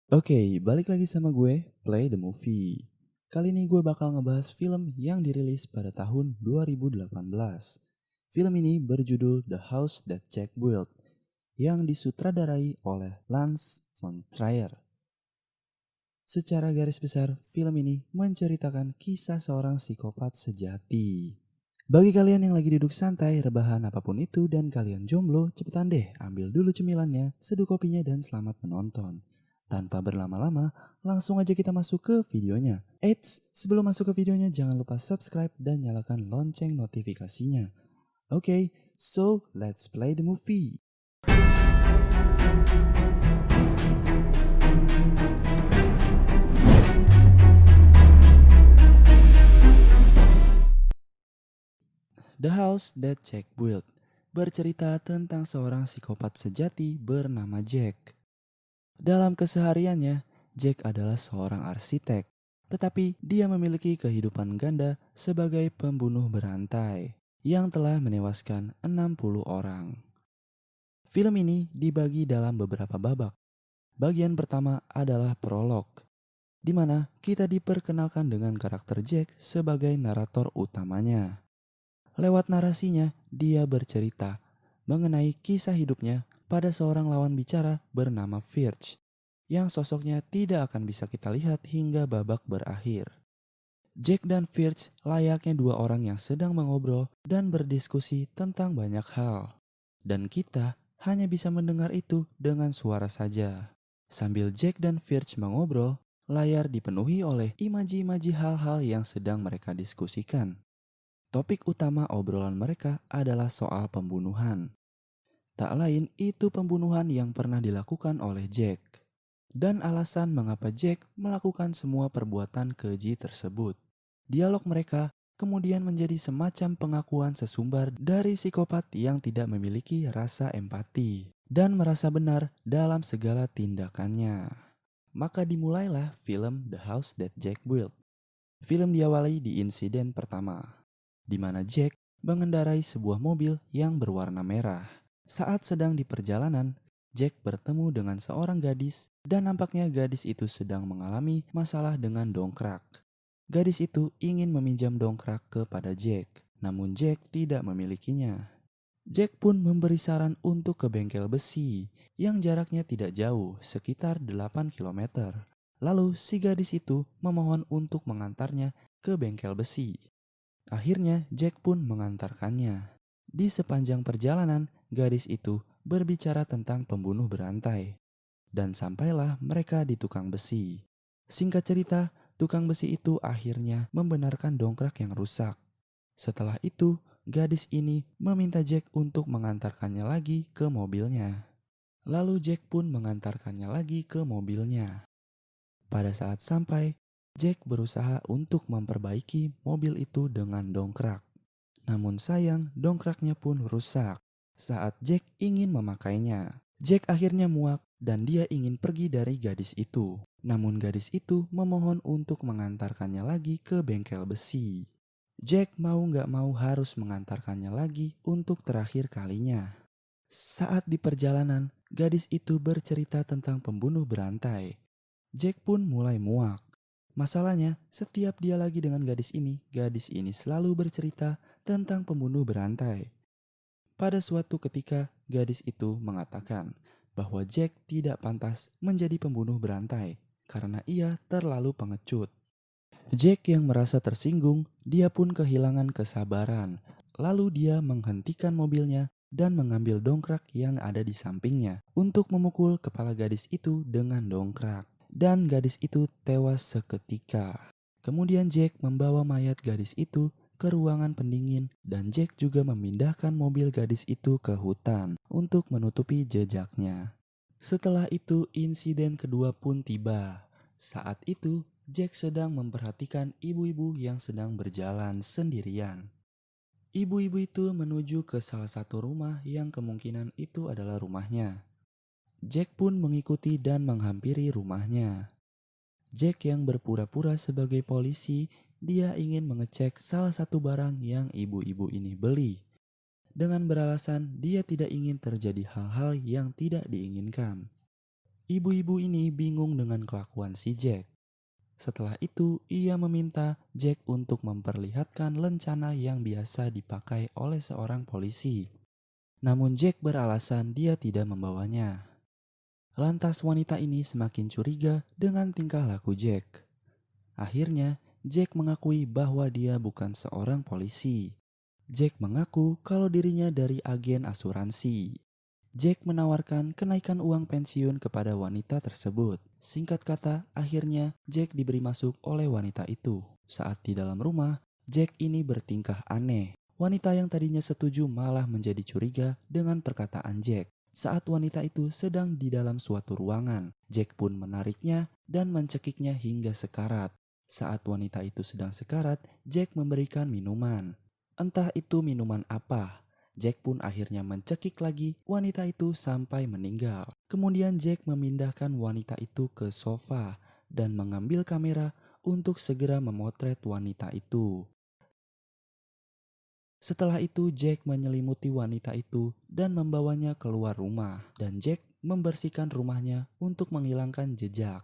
Oke, balik lagi sama gue, Play the Movie. Kali ini gue bakal ngebahas film yang dirilis pada tahun 2018. Film ini berjudul The House That Jack Built, yang disutradarai oleh Lance von Trier. Secara garis besar, film ini menceritakan kisah seorang psikopat sejati. Bagi kalian yang lagi duduk santai, rebahan apapun itu, dan kalian jomblo, cepetan deh ambil dulu cemilannya, seduh kopinya, dan selamat menonton. Tanpa berlama-lama, langsung aja kita masuk ke videonya. Eits, sebelum masuk ke videonya jangan lupa subscribe dan nyalakan lonceng notifikasinya. Oke, so let's play the movie. The House That Jack Built bercerita tentang seorang psikopat sejati bernama Jack. Dalam kesehariannya, Jack adalah seorang arsitek, tetapi dia memiliki kehidupan ganda sebagai pembunuh berantai yang telah menewaskan 60 orang. Film ini dibagi dalam beberapa babak. Bagian pertama adalah prolog, di mana kita diperkenalkan dengan karakter Jack sebagai narator utamanya. Lewat narasinya, dia bercerita mengenai kisah hidupnya pada seorang lawan bicara bernama Firch, yang sosoknya tidak akan bisa kita lihat hingga babak berakhir. Jack dan Firch layaknya dua orang yang sedang mengobrol dan berdiskusi tentang banyak hal. Dan kita hanya bisa mendengar itu dengan suara saja. Sambil Jack dan Firch mengobrol, layar dipenuhi oleh imaji-imaji hal-hal yang sedang mereka diskusikan. Topik utama obrolan mereka adalah soal pembunuhan. Tak lain itu pembunuhan yang pernah dilakukan oleh Jack. Dan alasan mengapa Jack melakukan semua perbuatan keji tersebut. Dialog mereka kemudian menjadi semacam pengakuan sesumbar dari psikopat yang tidak memiliki rasa empati dan merasa benar dalam segala tindakannya. Maka dimulailah film The House That Jack Built. Film diawali di insiden pertama, di mana Jack mengendarai sebuah mobil yang berwarna merah. Saat sedang di perjalanan, Jack bertemu dengan seorang gadis dan nampaknya gadis itu sedang mengalami masalah dengan dongkrak. Gadis itu ingin meminjam dongkrak kepada Jack, namun Jack tidak memilikinya. Jack pun memberi saran untuk ke bengkel besi yang jaraknya tidak jauh, sekitar 8 km. Lalu si gadis itu memohon untuk mengantarnya ke bengkel besi. Akhirnya Jack pun mengantarkannya. Di sepanjang perjalanan, gadis itu berbicara tentang pembunuh berantai. Dan sampailah mereka di tukang besi. Singkat cerita, tukang besi itu akhirnya membenarkan dongkrak yang rusak. Setelah itu, gadis ini meminta Jack untuk mengantarkannya lagi ke mobilnya. Lalu Jack pun mengantarkannya lagi ke mobilnya. Pada saat sampai, Jack berusaha untuk memperbaiki mobil itu dengan dongkrak. Namun sayang, dongkraknya pun rusak saat Jack ingin memakainya. Jack akhirnya muak dan dia ingin pergi dari gadis itu. Namun gadis itu memohon untuk mengantarkannya lagi ke bengkel besi. Jack mau gak mau harus mengantarkannya lagi untuk terakhir kalinya. Saat di perjalanan, gadis itu bercerita tentang pembunuh berantai. Jack pun mulai muak. Masalahnya, setiap dia lagi dengan gadis ini selalu bercerita tentang pembunuh berantai. Pada suatu ketika, gadis itu mengatakan bahwa Jack tidak pantas menjadi pembunuh berantai karena ia terlalu pengecut. Jack yang merasa tersinggung, dia pun kehilangan kesabaran. Lalu dia menghentikan mobilnya dan mengambil dongkrak yang ada di sampingnya untuk memukul kepala gadis itu dengan dongkrak. Dan gadis itu tewas seketika. Kemudian Jack membawa mayat gadis itu ke ruangan pendingin dan Jack juga memindahkan mobil gadis itu ke hutan untuk menutupi jejaknya. Setelah itu insiden kedua pun tiba. Saat itu Jack sedang memperhatikan ibu-ibu yang sedang berjalan sendirian. Ibu-ibu itu menuju ke salah satu rumah yang kemungkinan itu adalah rumahnya. Jack pun mengikuti dan menghampiri rumahnya. Jack yang berpura-pura sebagai polisi, dia ingin mengecek salah satu barang yang ibu-ibu ini beli. Dengan beralasan dia tidak ingin terjadi hal-hal yang tidak diinginkan. Ibu-ibu ini bingung dengan kelakuan si Jack. Setelah itu, ia meminta Jack untuk memperlihatkan lencana yang biasa dipakai oleh seorang polisi. Namun Jack beralasan dia tidak membawanya. Lantas wanita ini semakin curiga dengan tingkah laku Jack. Akhirnya, Jack mengakui bahwa dia bukan seorang polisi. Jack mengaku kalau dirinya dari agen asuransi. Jack menawarkan kenaikan uang pensiun kepada wanita tersebut. Singkat kata, akhirnya Jack diberi masuk oleh wanita itu. Saat di dalam rumah, Jack ini bertingkah aneh. Wanita yang tadinya setuju malah menjadi curiga dengan perkataan Jack. Saat wanita itu sedang di dalam suatu ruangan, Jack pun menariknya dan mencekiknya hingga sekarat. Saat wanita itu sedang sekarat, Jack memberikan minuman. Entah itu minuman apa. Jack pun akhirnya mencekik lagi wanita itu sampai meninggal. Kemudian Jack memindahkan wanita itu ke sofa dan mengambil kamera untuk segera memotret wanita itu. Setelah itu Jack menyelimuti wanita itu dan membawanya keluar rumah. Dan Jack membersihkan rumahnya untuk menghilangkan jejak.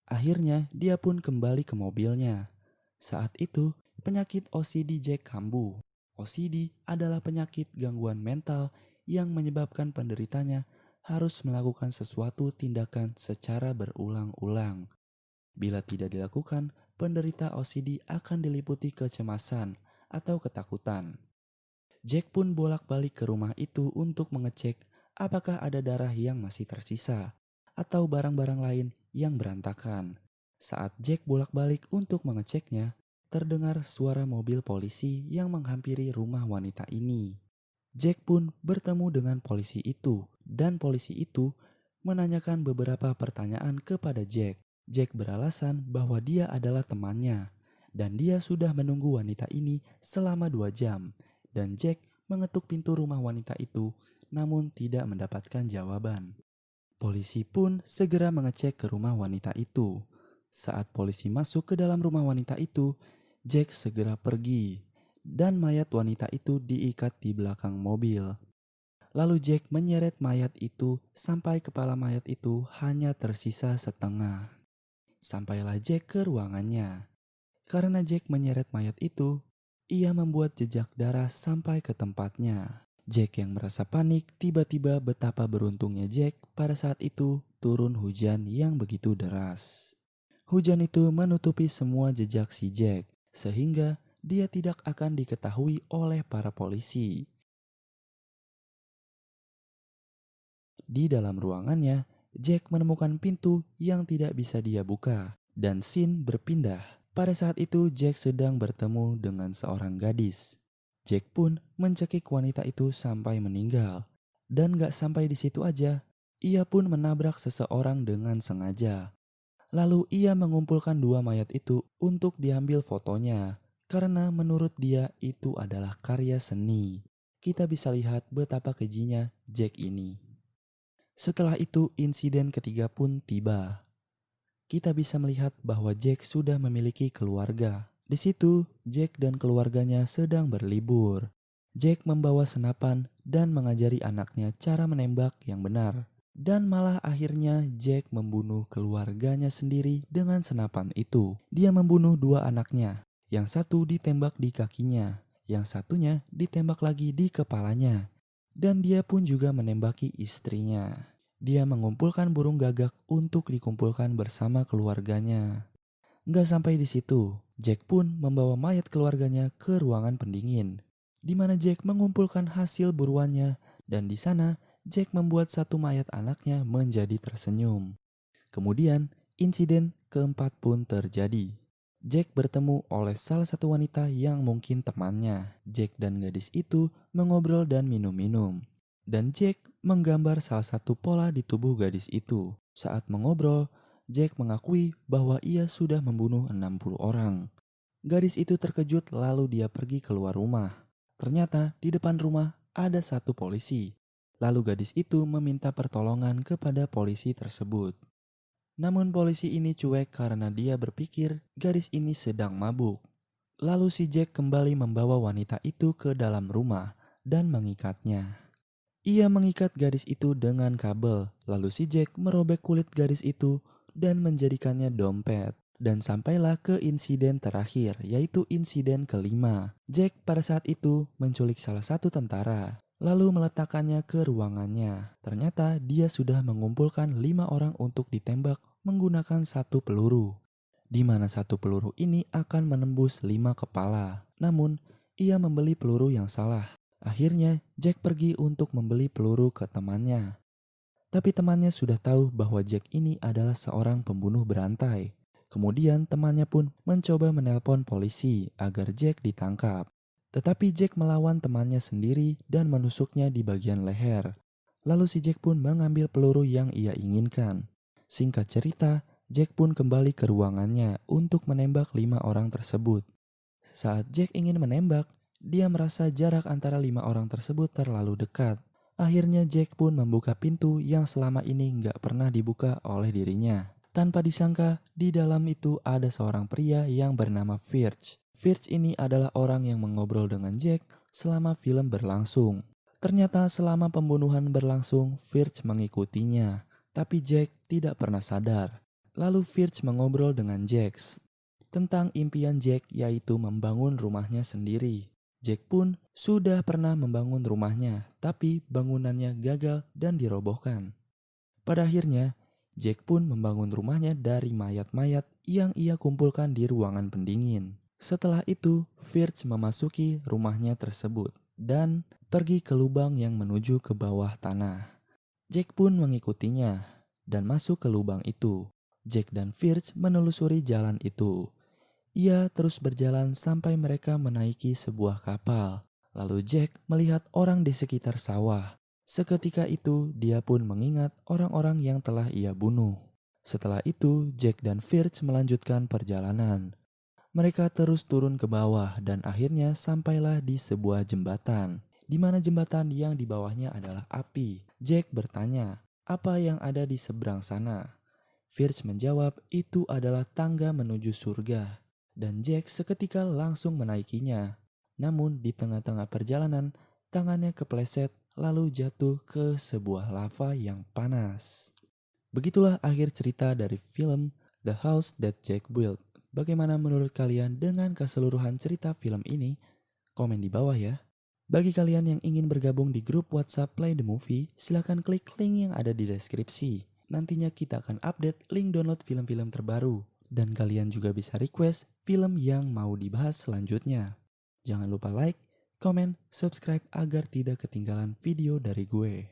Akhirnya dia pun kembali ke mobilnya. Saat itu penyakit OCD Jack kambuh. OCD adalah penyakit gangguan mental yang menyebabkan penderitanya harus melakukan sesuatu tindakan secara berulang-ulang. Bila tidak dilakukan, penderita OCD akan diliputi kecemasan atau ketakutan. Jack pun bolak-balik ke rumah itu untuk mengecek apakah ada darah yang masih tersisa atau barang-barang lain yang berantakan. Saat Jack bolak-balik untuk mengeceknya, terdengar suara mobil polisi yang menghampiri rumah wanita ini. Jack pun bertemu dengan polisi itu dan polisi itu menanyakan beberapa pertanyaan kepada Jack. Jack beralasan bahwa dia adalah temannya dan dia sudah menunggu wanita ini selama 2 jam. Dan Jack mengetuk pintu rumah wanita itu namun tidak mendapatkan jawaban. Polisi pun segera mengecek ke rumah wanita itu. Saat polisi masuk ke dalam rumah wanita itu, Jack segera pergi dan mayat wanita itu diikat di belakang mobil. Lalu Jack menyeret mayat itu sampai kepala mayat itu hanya tersisa setengah. Sampailah Jack ke ruangannya. Karena Jack menyeret mayat itu, ia membuat jejak darah sampai ke tempatnya. Jack yang merasa panik tiba-tiba betapa beruntungnya Jack pada saat itu turun hujan yang begitu deras. Hujan itu menutupi semua jejak si Jack, sehingga dia tidak akan diketahui oleh para polisi. Di dalam ruangannya, Jack menemukan pintu yang tidak bisa dia buka, dan scene berpindah. Pada saat itu Jack sedang bertemu dengan seorang gadis. Jack pun mencekik wanita itu sampai meninggal. Dan gak sampai di situ aja, ia pun menabrak seseorang dengan sengaja. Lalu ia mengumpulkan 2 mayat itu untuk diambil fotonya. Karena menurut dia itu adalah karya seni. Kita bisa lihat betapa kejinya Jack ini. Setelah itu insiden ketiga pun tiba. Kita bisa melihat bahwa Jack sudah memiliki keluarga. Di situ, Jack dan keluarganya sedang berlibur. Jack membawa senapan dan mengajari anaknya cara menembak yang benar. Dan malah akhirnya Jack membunuh keluarganya sendiri dengan senapan itu. Dia membunuh 2 anaknya. Yang satu ditembak di kakinya, yang satunya ditembak lagi di kepalanya. Dan dia pun juga menembaki istrinya. Dia mengumpulkan burung gagak untuk dikumpulkan bersama keluarganya. Nggak sampai di situ, Jack pun membawa mayat keluarganya ke ruangan pendingin, di mana Jack mengumpulkan hasil buruannya dan di sana Jack membuat satu mayat anaknya menjadi tersenyum. Kemudian insiden keempat pun terjadi. Jack bertemu oleh salah satu wanita yang mungkin temannya. Jack dan gadis itu mengobrol dan minum-minum. Dan Jack menggambar salah satu pola di tubuh gadis itu. Saat mengobrol, Jack mengakui bahwa ia sudah membunuh 60 orang. Gadis itu terkejut lalu dia pergi keluar rumah. Ternyata di depan rumah ada satu polisi. Lalu gadis itu meminta pertolongan kepada polisi tersebut. Namun polisi ini cuek karena dia berpikir gadis ini sedang mabuk. Lalu si Jack kembali membawa wanita itu ke dalam rumah dan mengikatnya. Ia mengikat gadis itu dengan kabel, lalu si Jack merobek kulit gadis itu dan menjadikannya dompet. Dan sampailah ke insiden terakhir, yaitu insiden kelima. Jack pada saat itu menculik salah satu tentara, lalu meletakkannya ke ruangannya. Ternyata dia sudah mengumpulkan 5 orang untuk ditembak menggunakan satu peluru, di mana satu peluru ini akan menembus 5 kepala. Namun, ia membeli peluru yang salah. Akhirnya, Jack pergi untuk membeli peluru ke temannya. Tapi temannya sudah tahu bahwa Jack ini adalah seorang pembunuh berantai. Kemudian temannya pun mencoba menelpon polisi agar Jack ditangkap. Tetapi Jack melawan temannya sendiri dan menusuknya di bagian leher. Lalu si Jack pun mengambil peluru yang ia inginkan. Singkat cerita, Jack pun kembali ke ruangannya untuk menembak 5 orang tersebut. Saat Jack ingin menembak, dia merasa jarak antara 5 orang tersebut terlalu dekat. Akhirnya Jack pun membuka pintu yang selama ini nggak pernah dibuka oleh dirinya. Tanpa disangka, di dalam itu ada seorang pria yang bernama Firch. Firch ini adalah orang yang mengobrol dengan Jack selama film berlangsung. Ternyata selama pembunuhan berlangsung, Firch mengikutinya. Tapi Jack tidak pernah sadar. Lalu Firch mengobrol dengan Jack tentang impian Jack, yaitu membangun rumahnya sendiri. Jack pun sudah pernah membangun rumahnya, tapi bangunannya gagal dan dirobohkan. Pada akhirnya, Jack pun membangun rumahnya dari mayat-mayat yang ia kumpulkan di ruangan pendingin. Setelah itu, Firch memasuki rumahnya tersebut dan pergi ke lubang yang menuju ke bawah tanah. Jack pun mengikutinya dan masuk ke lubang itu. Jack dan Firch menelusuri jalan itu. Ia terus berjalan sampai mereka menaiki sebuah kapal. Lalu Jack melihat orang di sekitar sawah. Seketika itu dia pun mengingat orang-orang yang telah ia bunuh. Setelah itu Jack dan Firch melanjutkan perjalanan. Mereka terus turun ke bawah dan akhirnya sampailah di sebuah jembatan, di mana jembatan yang di bawahnya adalah api. Jack bertanya, "Apa yang ada di seberang sana?" Firch menjawab, "Itu adalah tangga menuju surga." Dan Jack seketika langsung menaikinya. Namun di tengah-tengah perjalanan, tangannya kepleset lalu jatuh ke sebuah lava yang panas. Begitulah akhir cerita dari film The House That Jack Built. Bagaimana menurut kalian dengan keseluruhan cerita film ini? Komen di bawah ya. Bagi kalian yang ingin bergabung di grup WhatsApp Play the Movie, silakan klik link yang ada di deskripsi. Nantinya kita akan update link download film-film terbaru. Dan kalian juga bisa request film yang mau dibahas selanjutnya. Jangan lupa like, comment, subscribe agar tidak ketinggalan video dari gue.